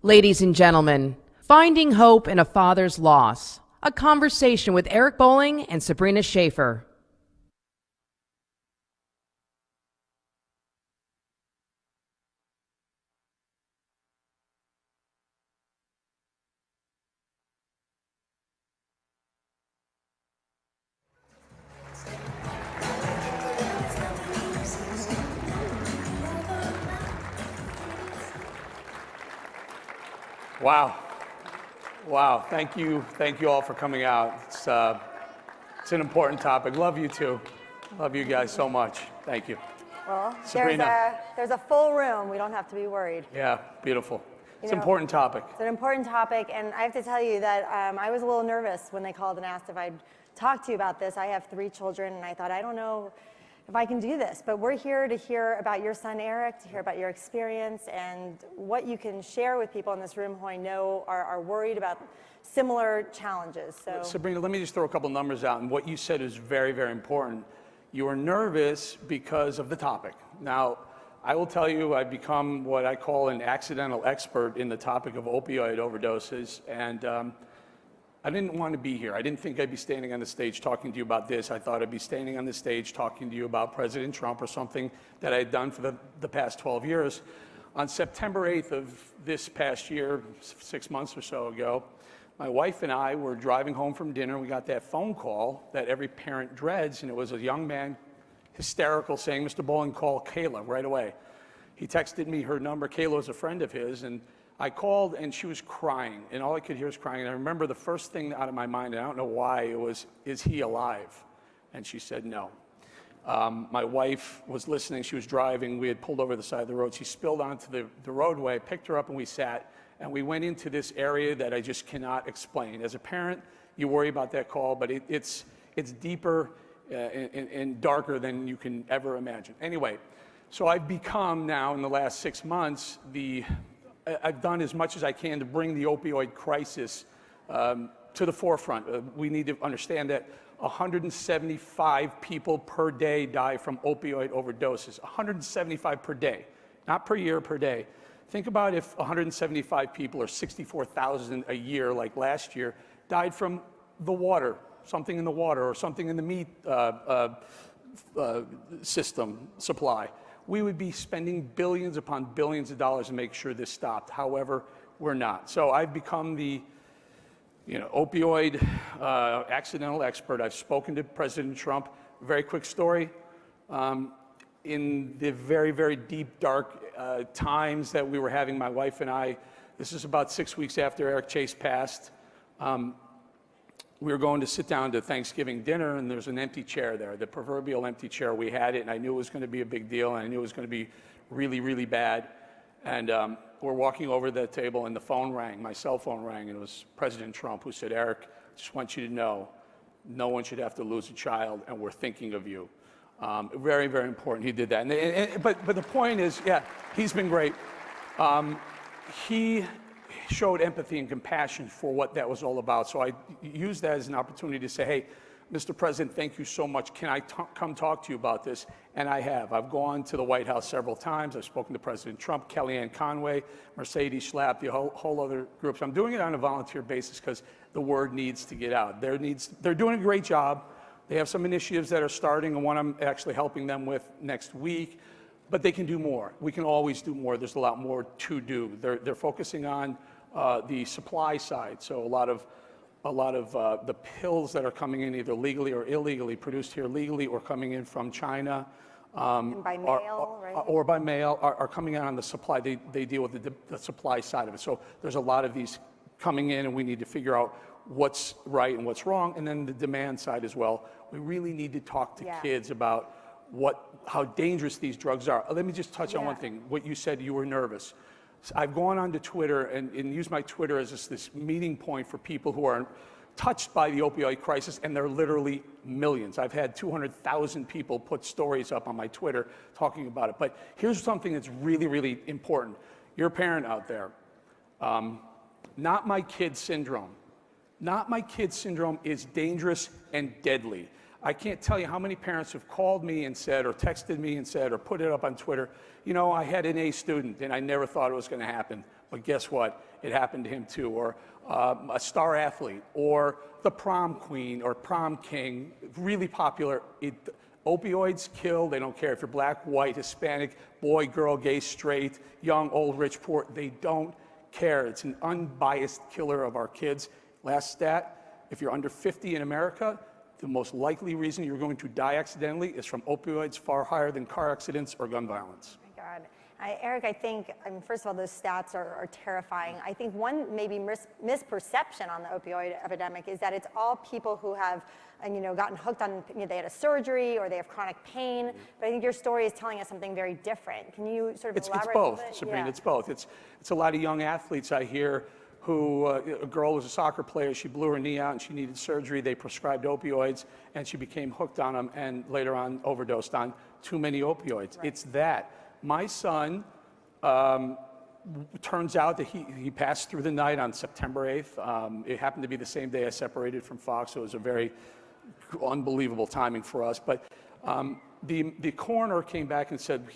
Ladies and gentlemen, Finding Hope in a Father's Loss, a conversation with Eric Bowling and Sabrina Schaefer. Wow. Wow. Thank you all for coming out. It's an important topic. Love you too. Love you guys so much. Thank you. Well, Sabrina. there's a full room. We don't have to be worried. Yeah, beautiful. It's an important topic. It's an important topic, and I have to tell you that I was a little nervous when they called and asked if I'd talk to you about this. I have 3 children, and I thought, I don't know if I can do this, but we're here to hear about your son, Eric, to hear about your experience and what you can share with people in this room who I know are worried about similar challenges. So, Sabrina, let me just throw a couple numbers out, and what you said is very, very important. You were nervous because of the topic. Now, I will tell you, I've become what I call an accidental expert in the topic of opioid overdoses, and I didn't want to be here. I didn't think I'd be standing on the stage talking to you about this. I thought I'd be standing on the stage talking to you about President Trump or something that I had done for the past 12 years. On September 8th of this past year, 6 months or so ago, my wife and I were driving home from dinner. We got that phone call that every parent dreads, and it was a young man, hysterical, saying, "Mr. Bowling, call Kayla right away." He texted me her number. Kayla was a friend of his, and I called, and she was crying, and all I could hear was crying. And I remember the first thing out of my mind, and I don't know why, it was, "Is he alive?" And she said no. My wife was listening. She was driving. We had pulled over the side of the road. She spilled onto the roadway, picked her up, and we sat. And we went into this area that I just cannot explain. As a parent, you worry about that call, but it's deeper and darker than you can ever imagine. Anyway, so I've become now, in the last 6 months, I've done as much as I can to bring the opioid crisis to the forefront. We need to understand that 175 people per day die from opioid overdoses. 175 per day, not per year, per day. Think about if 175 people, or 64,000 a year like last year, died from the water, something in the water or something in the meat system supply. We would be spending billions upon billions of dollars to make sure this stopped. However, we're not. So I've become the opioid accidental expert. I've spoken to President Trump. Very quick story. In the very, very deep, dark times that we were having, my wife and I, this is about 6 weeks after Eric Chase passed, we were going to sit down to Thanksgiving dinner, and there's an empty chair there, the proverbial empty chair. We had it, and I knew it was going to be a big deal, and I knew it was going to be really, really bad. And we're walking over the table, and the phone rang, my cell phone rang, and it was President Trump, who said, "Eric, I just want you to know, no one should have to lose a child, and we're thinking of you." Very, very important. He did that. But the point is, yeah, he's been great. He showed empathy and compassion for what that was all about. So I used that as an opportunity to say, "Hey, Mr. President, thank you so much. Can I come talk to you about this?" And I have. I've gone to the White House several times. I've spoken to President Trump, Kellyanne Conway, Mercedes Schlapp, the whole other groups. I'm doing it on a volunteer basis because the word needs to get out. They're doing a great job. They have some initiatives that are starting, and one I'm actually helping them with next week. But they can do more. We can always do more. There's a lot more to do. They're focusing on the supply side. So a lot of the pills that are coming in either legally or illegally, produced here legally or coming in from China, and by mail, right? Or by mail, are coming in on the supply. They deal with the supply side of it. So there's a lot of these coming in, and we need to figure out what's right and what's wrong, and then the demand side as well. We really need to talk to kids about how dangerous these drugs are. Let me just touch on one thing. What you said, you were nervous. I've gone onto Twitter and used my Twitter as this meeting point for people who are touched by the opioid crisis, and they're literally millions. I've had 200,000 people put stories up on my Twitter talking about it. But here's something that's really, really important. You're a parent out there. Not my kid syndrome. Not my kid syndrome is dangerous and deadly. I can't tell you how many parents have called me and said, or texted me and said, or put it up on Twitter, I had an A student and I never thought it was going to happen. But guess what? it happened to him too, or a star athlete, or the prom queen or prom king, really popular. Opioids kill. They don't care if you're black, white, Hispanic, boy, girl, gay, straight, young, old, rich, poor. They don't care. It's an unbiased killer of our kids. Last stat, if you're under 50 in America, the most likely reason you're going to die accidentally is from opioids, far higher than car accidents or gun violence. Oh my God. Eric, I think, first of all, those stats are terrifying. I think one maybe misperception on the opioid epidemic is that it's all people who have gotten hooked on, they had a surgery or they have chronic pain. But I think your story is telling us something very different. Can you sort of elaborate it's both, a little bit? Sabrina, Yeah. it's both. It's a lot of young athletes I hear who, a girl was a soccer player, she blew her knee out and she needed surgery. They prescribed opioids and she became hooked on them and later on overdosed on too many opioids. Right. It's that. My son, turns out that he passed through the night on September 8th. It happened to be the same day I separated from Fox, so it was a very unbelievable timing for us. But the coroner came back and said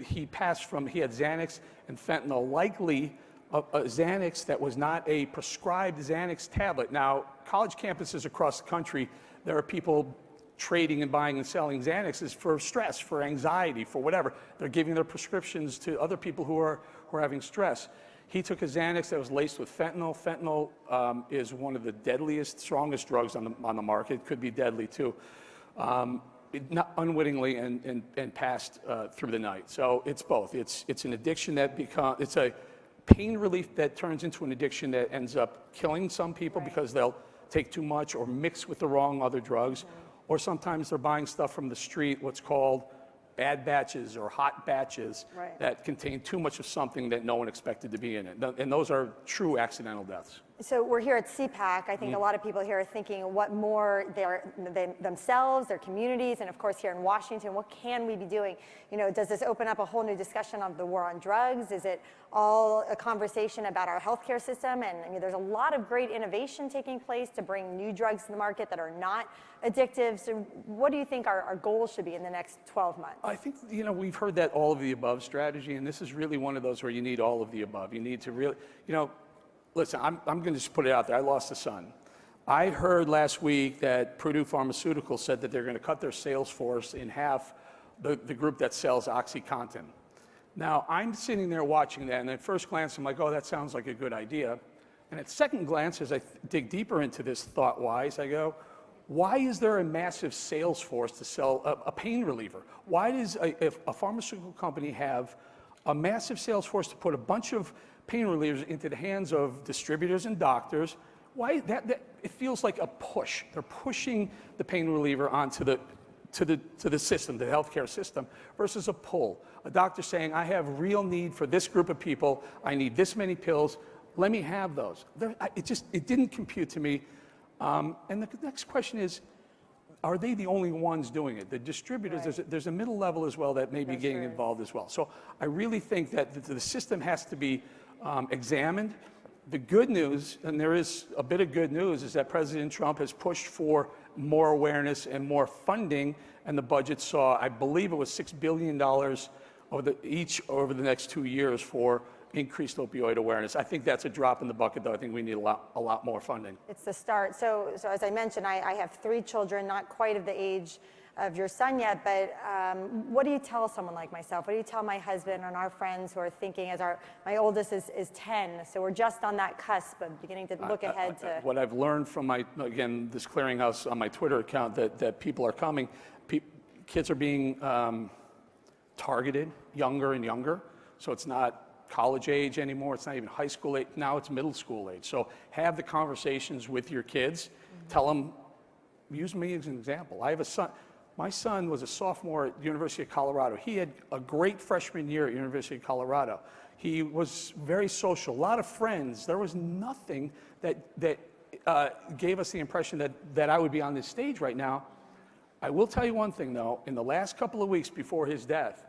he passed from, he had Xanax and fentanyl, likely a Xanax that was not a prescribed Xanax tablet. Now, college campuses across the country, there are people trading and buying and selling Xanaxes for stress, for anxiety, for whatever. They're giving their prescriptions to other people who are having stress. He took a Xanax that was laced with fentanyl. Fentanyl is one of the deadliest, strongest drugs on the market. It could be deadly too. Not unwittingly and passed through the night. So it's both. It's an addiction that it's a pain relief that turns into an addiction that ends up killing some people because they'll take too much or mix with the wrong other drugs. Or sometimes they're buying stuff from the street, what's called bad batches or hot batches that contain too much of something that no one expected to be in it. And those are true accidental deaths. So we're here at CPAC. I think a lot of people here are thinking what more themselves, their communities, and of course here in Washington, what can we be doing? Does this open up a whole new discussion of the war on drugs? Is it all a conversation about our healthcare system? And there's a lot of great innovation taking place to bring new drugs to the market that are not addictive. So what do you think our goals should be in the next 12 months? I think, we've heard that all of the above strategy, and this is really one of those where you need all of the above. You need to really, listen, I'm going to just put it out there. I lost a son. I heard last week that Purdue Pharmaceutical said that they're going to cut their sales force in half, the group that sells OxyContin. Now, I'm sitting there watching that, and at first glance, I'm like, oh, that sounds like a good idea. And at second glance, as I dig deeper into this thought-wise, I go, why is there a massive sales force to sell a pain reliever? Why does a pharmaceutical company have a massive sales force to put a bunch of pain relievers into the hands of distributors and doctors? Why that it feels like a push. They're pushing the pain reliever onto the system, the healthcare system, versus a pull. A doctor saying, I have real need for this group of people. I need this many pills. Let me have those. It didn't compute to me. And the next question is, are they the only ones doing it? The distributors, there's a middle level as well that may be getting involved as well. So I really think that the system has to be examined. The good news, and there is a bit of good news, is that President Trump has pushed for more awareness and more funding, and the budget saw, I believe it was $6 billion over the next 2 years for increased opioid awareness. I think that's a drop in the bucket, though. I think we need a lot more funding. It's the start. So as I mentioned, I have 3 children, not quite of the age of your son yet, but what do you tell someone like myself? What do you tell my husband and our friends who are thinking, my oldest is 10, so we're just on that cusp of beginning to look ahead to... What I've learned from this clearinghouse on my Twitter account, that people are coming, kids are being targeted younger and younger, so it's not college age anymore, it's not even high school age, now it's middle school age. So have the conversations with your kids, tell them, use me as an example. I have a son. My son was a sophomore at the University of Colorado. He had a great freshman year at University of Colorado. He was very social, a lot of friends. There was nothing that gave us the impression that I would be on this stage right now. I will tell you one thing, though. In the last couple of weeks before his death,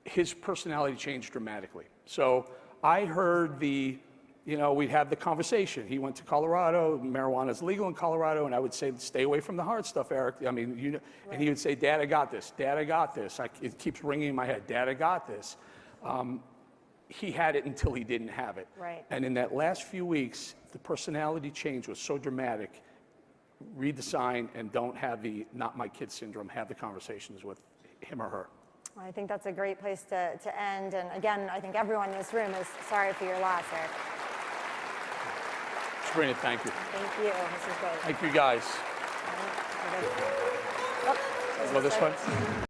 his personality changed dramatically. So I heard we'd have the conversation. He went to Colorado, marijuana is legal in Colorado, and I would say, stay away from the hard stuff, Eric. I mean, and he would say, Dad, I got this. Dad, I got this. It keeps ringing in my head. Dad, I got this. he had it until he didn't have it. Right. And in that last few weeks, the personality change was so dramatic. Read the sign and don't have the not my kid syndrome. Have the conversations with him or her. Well, I think that's a great place to end. And again, I think everyone in this room is sorry for your loss, Eric. Sabrina, thank you. Thank you. This is great. Thank you, guys. Oh, Go this way.